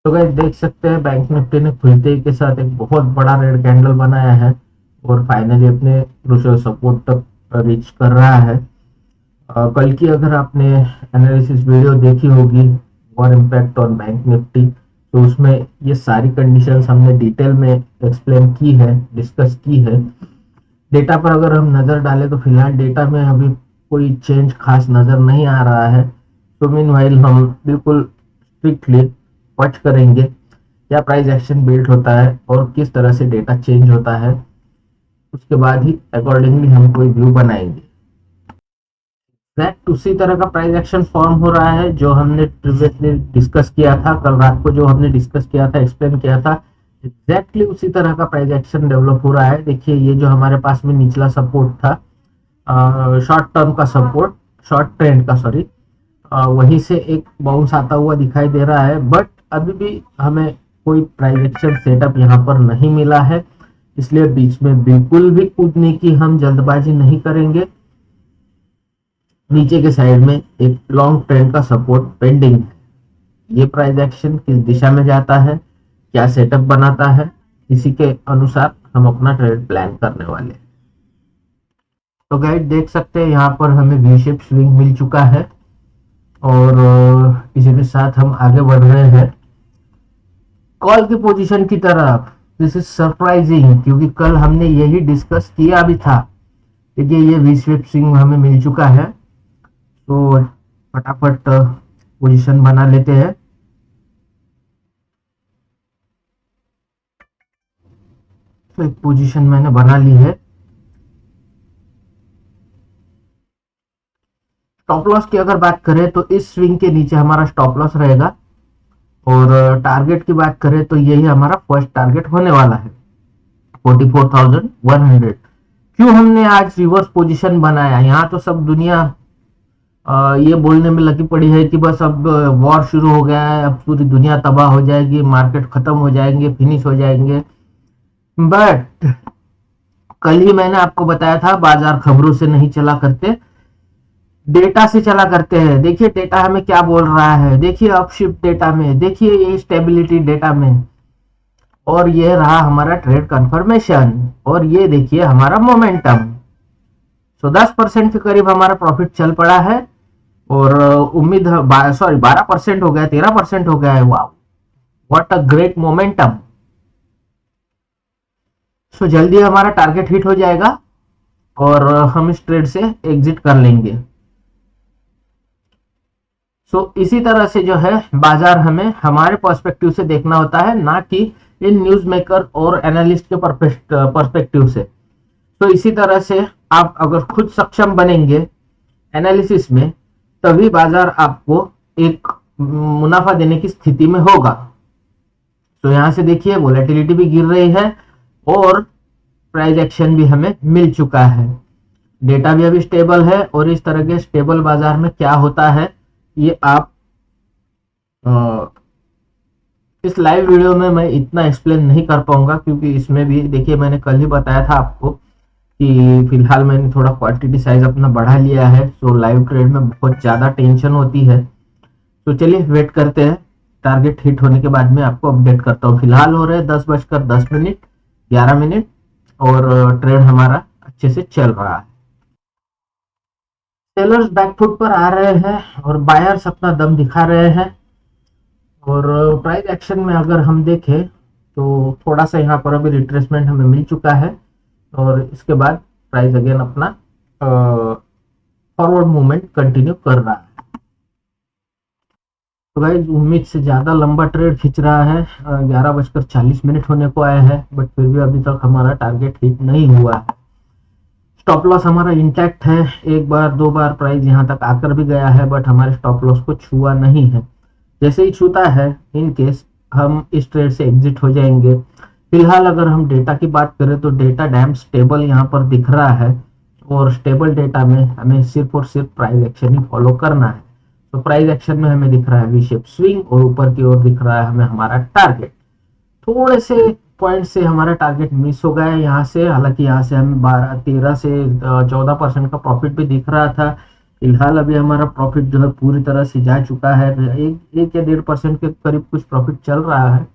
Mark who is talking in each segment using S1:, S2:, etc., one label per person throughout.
S1: तो गाइस देख सकते हैं बैंक निफ्टी ने खुलते ही के साथ एक बहुत बड़ा रेड कैंडल बनाया है और फाइनली अपने क्रूशियल सपोर्ट तक रीच कर रहा है। कल की अगर आपने एनालिसिस वीडियो देखी होगी और इम्पैक्ट ऑन बैंक निफ्टी, तो उसमें ये सारी कंडीशंस हमने डिटेल में एक्सप्लेन की है, डिस्कस की है। डेटा पर अगर हम नज़र डालें तो फिलहाल डेटा में अभी कोई चेंज खास नज़र नहीं आ रहा है। तो मीनवाइल हम बिल्कुल स्ट्रिक्टली वॉच करेंगे क्या प्राइस एक्शन बिल्ड होता है और किस तरह से डेटा चेंज होता है, उसके बाद ही अकॉर्डिंगली हम कोई व्यू बनाएंगे। एग्जैक्ट उसी तरह का प्राइस एक्शन फॉर्म हो रहा है जो हमने प्रीवियसली डिस्कस किया था, कल रात को जो हमने डिस्कस किया था, एक्सप्लेन किया था। एग्जैक्टली उसी तरह का प्राइस एक्शन डेवलप हो रहा है। देखिए ये जो हमारे पास में निचला सपोर्ट था, शॉर्ट टर्म का सपोर्ट, शॉर्ट ट्रेंड का सॉरी, वहीं से एक बाउंस आता हुआ दिखाई दे रहा है, बट अभी भी हमें कोई प्राइस एक्शन सेटअप यहाँ पर नहीं मिला है। इसलिए बीच में बिल्कुल भी कूदने की हम जल्दबाजी नहीं करेंगे। नीचे के साइड में एक लॉन्ग ट्रेंड का सपोर्ट पेंडिंग है। ये प्राइस एक्शन किस दिशा में जाता है, क्या सेटअप बनाता है, इसी के अनुसार हम अपना ट्रेड प्लान करने वाले हैं। तो गाइड देख सकते हैं यहाँ पर हमें वी शेप स्विंग मिल चुका है और इसी के साथ हम आगे बढ़ रहे हैं कॉल की पोजीशन की तरफ। दिस इज सरप्राइजिंग क्योंकि कल हमने यही डिस्कस किया भी था। देखिए ये वी शेप स्विंग हमें मिल चुका है, तो फटाफट पोजीशन बना लेते हैं। तो एक पोजीशन मैंने बना ली है। स्टॉप लॉस की अगर बात करें तो इस स्विंग के नीचे हमारा स्टॉप लॉस रहेगा और टारगेट की बात करें तो यही हमारा फर्स्ट टारगेट होने वाला है 44,100। क्यों हमने आज रिवर्स पोजीशन बनाया? यहाँ तो सब दुनिया ये बोलने में लगी पड़ी है कि बस अब वॉर शुरू हो गया है, अब पूरी दुनिया तबाह हो जाएगी, मार्केट खत्म हो जाएंगे, फिनिश हो जाएंगे। बट कल ही मैंने आपको बताया था बाजार खबरों से नहीं चला करते, डेटा से चला करते हैं। देखिए डेटा हमें क्या बोल रहा है, देखिए अपशिफ्ट डेटा में, देखिए ये स्टेबिलिटी डेटा में, और ये रहा हमारा ट्रेड कंफर्मेशन, और ये देखिए हमारा मोमेंटम। सो 10% के करीब हमारा प्रॉफिट चल पड़ा है और उम्मीद सॉरी 12% हो गया, 13% हो गया है। वाह, व्हाट अ ग्रेट मोमेंटम। सो जल्दी हमारा टारगेट हिट हो जाएगा और हम इस ट्रेड से एग्जिट कर लेंगे। इसी तरह से जो है बाजार हमें हमारे पर्सपेक्टिव से देखना होता है, ना कि इन न्यूज मेकर और एनालिस्ट के पर्सपेक्टिव से। इसी तरह से आप अगर खुद सक्षम बनेंगे एनालिसिस में, तभी बाजार आपको एक मुनाफा देने की स्थिति में होगा। यहां से देखिए वोलेटिलिटी भी गिर रही है और प्राइस एक्शन भी हमें मिल चुका है, डेटा भी अभी स्टेबल है। और इस तरह के स्टेबल बाजार में क्या होता है ये आप इस लाइव वीडियो में मैं इतना एक्सप्लेन नहीं कर पाऊंगा, क्योंकि इसमें भी देखिए मैंने कल ही बताया था आपको कि फिलहाल मैंने थोड़ा क्वांटिटी साइज अपना बढ़ा लिया है। लाइव ट्रेड में बहुत ज़्यादा टेंशन होती है। चलिए वेट करते हैं, टारगेट हिट होने के बाद में आपको अपडेट करता हूँ। फिलहाल हो रहे हैं 10:10 11 मिनट और ट्रेड हमारा अच्छे से चल रहा है। सेलर्स बैकफुट पर आ रहे हैं और बायर्स अपना दम दिखा रहे हैं। और प्राइस एक्शन में अगर हम देखें तो थोड़ा सा यहाँ पर अभी रिट्रेसमेंट हमें मिल चुका है और इसके बाद प्राइस अगेन अपना फॉरवर्ड मूवमेंट कंटिन्यू कर रहा है। तो गाइस उम्मीद से ज़्यादा लंबा ट्रेड खींच रहा है, 11:40 होने को आया है, बट फिर भी अभी तक हमारा टारगेट हिट नहीं हुआ है। स्टॉप लॉस हमारा इंटैक्ट है, एक बार दो बार प्राइस यहाँ तक आकर भी गया है, बट हमारे स्टॉप लॉस को छुआ नहीं है। जैसे ही छूता है इन केस हम इस ट्रेड से एग्जिट हो जाएंगे। फिलहाल अगर हम डेटा की बात करें तो डेटा डैम स्टेबल यहाँ पर दिख रहा है और स्टेबल डेटा में हमें सिर्फ और सिर्फ प्राइस एक्शन ही फॉलो करना है। प्राइस एक्शन में हमें दिख रहा है वी शेप स्विंग और ऊपर की ओर दिख रहा है हमें हमारा टारगेट। थोड़े से पॉइंट से हमारा टारगेट मिस हो गया है यहाँ से, हालांकि यहाँ से हमें 12 13 से 14% का प्रॉफिट भी दिख रहा था, फिलहाल अभी हमारा प्रॉफिट जो है पूरी तरह से जा चुका है, एक या 1.5% के करीब कुछ प्रॉफिट चल रहा है।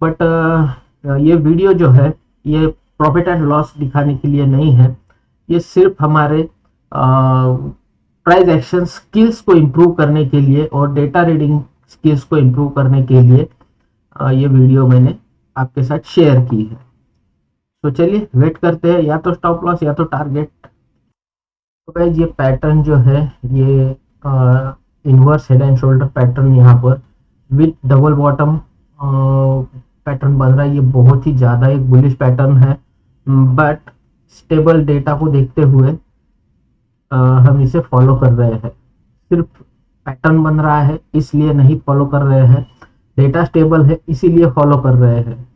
S1: बट ये वीडियो जो है ये प्रॉफिट एंड लॉस दिखाने के लिए नहीं है, ये सिर्फ हमारे प्राइस एक्शन स्किल्स को इम्प्रूव करने के लिए और डेटा रीडिंग स्किल्स को इम्प्रूव करने के लिए ये वीडियो मैंने आपके साथ शेयर की है। तो चलिए वेट करते हैं, या तो स्टॉप लॉस या तो टारगेट। तो गाइस ये पैटर्न जो है ये inverse head and shoulder pattern यहाँ पर विथ डबल बॉटम पैटर्न बन रहा है। ये बहुत ही ज़्यादा एक बुलिश पैटर्न है, बट स्टेबल डेटा को देखते हुए हम इसे फॉलो कर रहे हैं। सिर्फ पैटर्न बन रहा है इसलिए नहीं फॉलो कर रहे हैं, डेटा स्टेबल है इसीलिए फॉलो कर रहे हैं।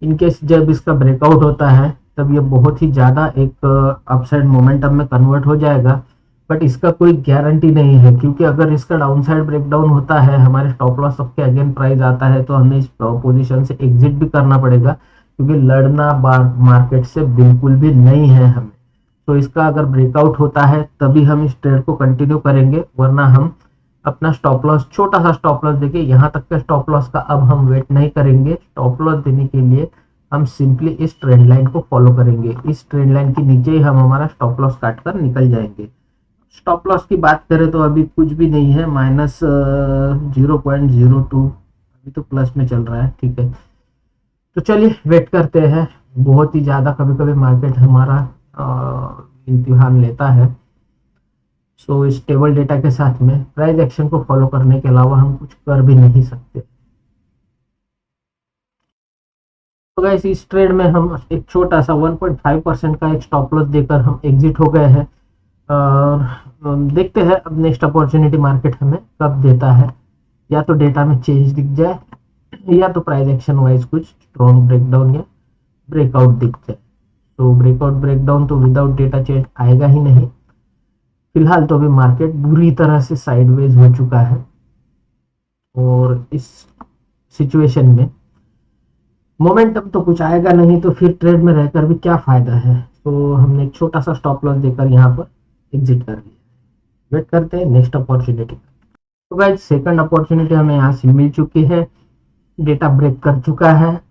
S1: इनकेस जब इसका ब्रेकआउट होता है तब ये बहुत ही ज़्यादा एक अपसाइड मोमेंटम में कन्वर्ट हो जाएगा, बट इसका कोई गारंटी नहीं है, क्योंकि अगर इसका डाउनसाइड ब्रेकडाउन होता है, हमारे स्टॉप लॉस सबके अगेन प्राइस आता है, तो हमें इस पोजीशन से एग्जिट भी करना पड़ेगा, क्योंकि लड़ना मार्केट से बिल्कुल भी नहीं है हमें। तो इसका अगर ब्रेकआउट होता है तभी हम इस ट्रेड को कंटिन्यू करेंगे, वरना हम अपना स्टॉप लॉस छोटा सा स्टॉप लॉस देके यहाँ तक के स्टॉप लॉस का अब हम वेट नहीं करेंगे। स्टॉप लॉस देने के लिए हम सिंपली इस ट्रेंड लाइन को फॉलो करेंगे। इस ट्रेंड लाइन के नीचे ही हम हमारा स्टॉप लॉस काट कर निकल जाएंगे। स्टॉप लॉस की बात करें तो अभी कुछ भी नहीं है, -0.02, अभी तो प्लस में चल रहा है। ठीक है, तो चलिए वेट करते हैं। बहुत ही ज़्यादा कभी कभी मार्केट हमारा इम्तिहान लेता है। सो स्टेबल डेटा के साथ में प्राइस एक्शन को फॉलो करने के अलावा हम कुछ कर भी नहीं सकते। तो गाइस इस ट्रेड में हम एक छोटा सा 1.5% का एक स्टॉप लॉस देकर हम एग्जिट हो गए हैं, और देखते हैं अब नेक्स्ट अपॉर्चुनिटी मार्केट हमें कब देता है। या तो डेटा में चेंज दिख जाए, या तो प्राइस एक्शन वाइज कुछ स्ट्रॉन्ग ब्रेकडाउन या ब्रेकआउट दिख जाए। तो ब्रेकआउट ब्रेकडाउन तो विदाउट डेटा चेंज आएगा ही नहीं। फिलहाल तो अभी मार्केट बुरी तरह से साइडवेज हो चुका है, और इस सिचुएशन में मोमेंटम तो कुछ आएगा नहीं, तो फिर ट्रेड में रहकर भी क्या फायदा है। तो हमने एक छोटा सा स्टॉप लॉस देकर यहाँ पर एग्जिट कर लिया। वेट करते हैं नेक्स्ट अपॉर्चुनिटी। तो गाइस सेकंड अपॉर्चुनिटी हमें यहाँ से मिल चुकी है, डेटा ब्रेक कर चुका है,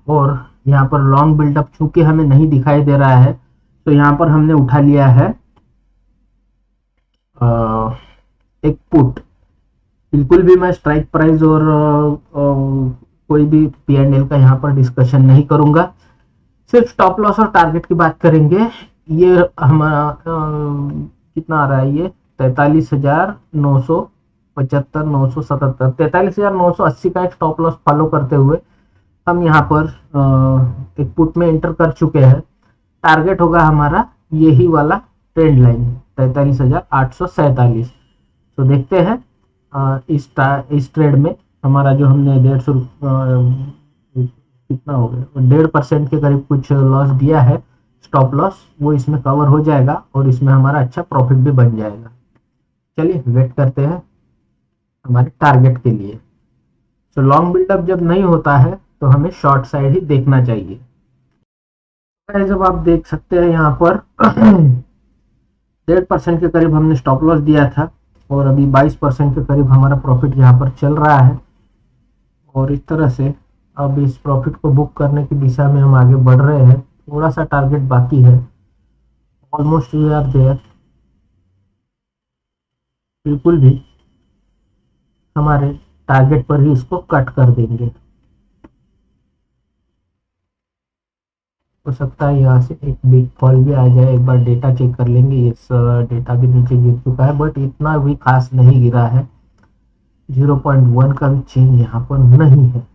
S1: और यहाँ पर लॉन्ग बिल्डअप चूंकि हमें नहीं दिखाई दे रहा है, तो यहाँ पर हमने उठा लिया है एक पुट। बिल्कुल भी मैं स्ट्राइक प्राइस और कोई भी P&L का यहाँ पर डिस्कशन नहीं करूंगा, सिर्फ स्टॉप लॉस और टारगेट की बात करेंगे। ये हमारा कितना आ रहा है, ये 43,975, 977, 43,980 का एक स्टॉप लॉस फॉलो करते हुए हम यहाँ पर एक पुट में एंटर कर चुके हैं। टारगेट होगा हमारा यही वाला ट्रेंड लाइन 43,847। तो देखते हैं इस ट्रेड में हमारा जो हमने 150 कितना हो गया, 1.5% के करीब कुछ लॉस दिया है स्टॉप लॉस, वो इसमें कवर हो जाएगा और इसमें हमारा अच्छा प्रॉफिट भी बन जाएगा। चलिए वेट करते हैं हमारे टारगेट के लिए। तो लॉन्ग बिल्डअप जब नहीं होता है तो हमें शॉर्ट साइड ही देखना चाहिए। जब आप देख सकते हैं यहाँ पर 1.5% के करीब हमने स्टॉप लॉस दिया था, और अभी 22% के करीब हमारा प्रॉफिट यहाँ पर चल रहा है। और इस तरह से अब इस प्रॉफिट को बुक करने की दिशा में हम आगे बढ़ रहे हैं। थोड़ा सा टारगेट बाकी है, ऑलमोस्ट वी आर देयर। बिल्कुल भी हमारे टारगेट पर ही इसको कट कर देंगे। हो सकता है यहाँ से एक बिग फॉल भी आ जाए। एक बार डेटा चेक कर लेंगे। इस डेटा भी नीचे गिर चुका है, बट इतना भी खास नहीं गिरा है। 0.1 का भी चेंज यहाँ पर नहीं है,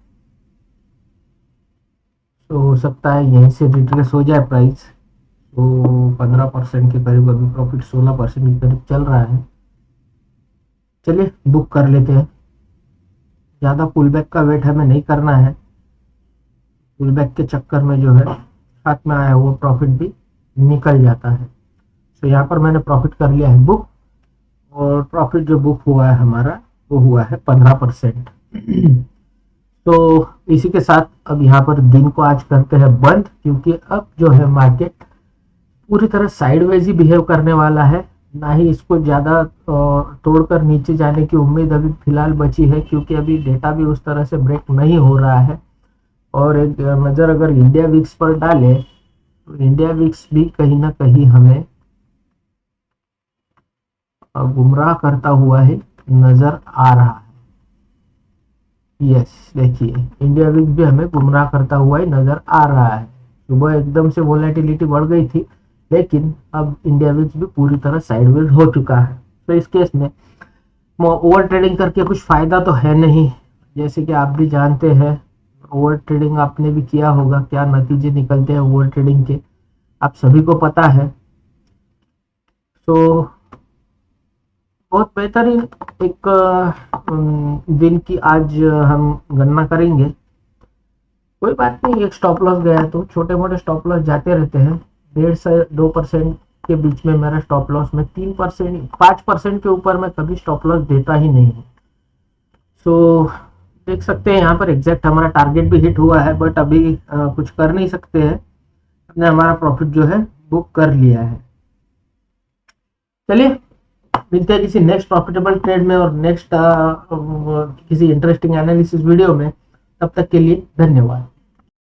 S1: तो हो सकता है यहीं से रिट्रेस हो जाए प्राइस। तो 15% के करीब अभी प्रॉफिट 16% के करीब चल रहा है। चलिए बुक कर लेते हैं। ज़्यादा पुल बैक का वेट हमें नहीं करना है। पुल बैक के चक्कर में जो है हाथ में आया हुआ प्रॉफिट भी निकल जाता है। तो यहाँ पर मैंने प्रॉफिट कर लिया है बुक, और प्रॉफिट जो बुक हुआ है हमारा वो हुआ है 15%। तो इसी के साथ अब यहाँ पर दिन को आज करते हैं बंद, क्योंकि अब जो है मार्केट पूरी तरह साइडवेज ही बिहेव करने वाला है। ना ही इसको ज़्यादा तोड़कर नीचे जाने की उम्मीद अभी फिलहाल बची है, क्योंकि अभी डेटा भी उस तरह से ब्रेक नहीं हो रहा है। और एक नज़र अगर इंडिया विक्स पर डाले तो इंडिया विक्स भी कहीं ना कहीं हमें गुमराह करता हुआ ही नजर आ रहा है। यस, देखिए इंडिया विक्स भी हमें गुमराह करता हुआ ही नजर आ रहा है। सुबह एकदम से वोलेटिलिटी बढ़ गई थी, लेकिन अब इंडिया विक्स भी पूरी तरह साइडवेज हो चुका है। तो इस केस में ओवर ट्रेडिंग करके कुछ फायदा तो है नहीं, जैसे कि आप भी जानते हैं। ओवर ट्रेडिंग आपने भी किया होगा, क्या नतीजे निकलते हैं ओवर ट्रेडिंग के आप सभी को पता है। तो बहुत बेहतरीन एक दिन की आज हम गणना करेंगे। कोई बात नहीं, एक स्टॉप लॉस गया है तो छोटे मोटे स्टॉप लॉस जाते रहते हैं। 1.5 से 2% के बीच में मेरा स्टॉप लॉस, में 3% 5% के ऊपर मैं कभी स्टॉप लॉस देता ही नहीं हूँ। सो देख सकते हैं यहाँ पर एग्जैक्ट हमारा टारगेट भी हिट हुआ है, बट अभी कुछ कर नहीं सकते हैं, हमने हमारा प्रॉफिट जो है बुक कर लिया है। चलिए मिलते हैं किसी नेक्स्ट प्रॉफिटेबल ट्रेड में और नेक्स्ट किसी इंटरेस्टिंग एनालिसिस वीडियो में। तब तक के लिए धन्यवाद।